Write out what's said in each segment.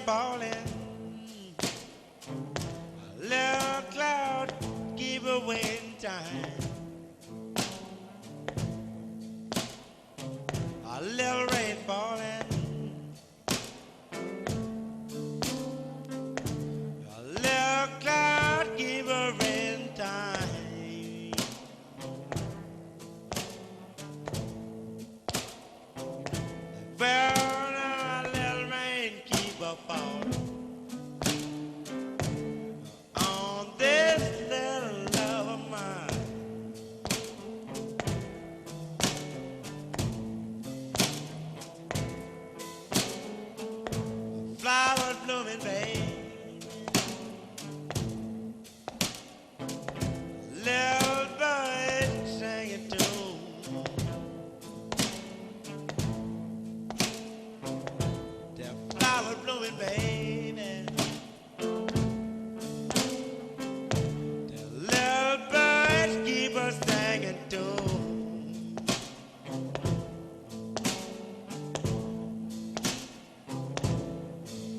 falling. A little cloud keep away in time. A little rain falling. A little cloud keep away in time. Well, now a little rain keep a falling on this little love of mine. Flowers blooming, babe. Little bird singing tune. The flowers blooming, baby. The little birds keep us singing tune.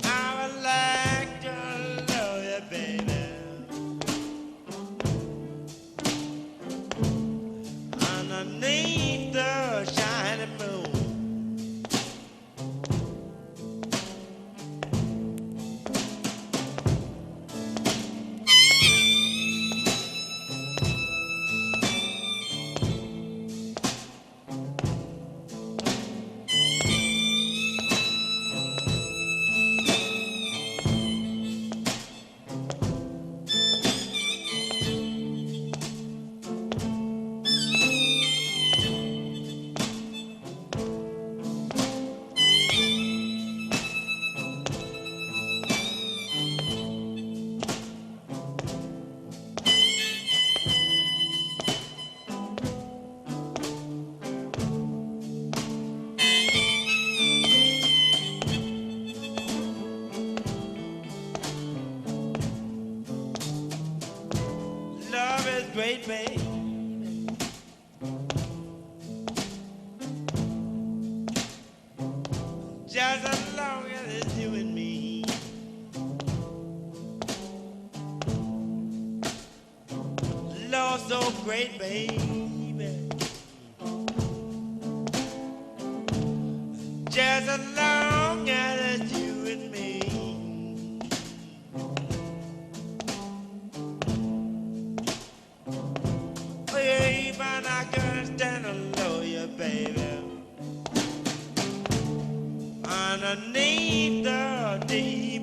I would like to love you, baby, underneath the shining moon. Love is great, babe. Just as long as it's you and me. Love so great, baby. Just as long as it's you and me. Babe, and I can't stand to love you, baby. Underneath the deep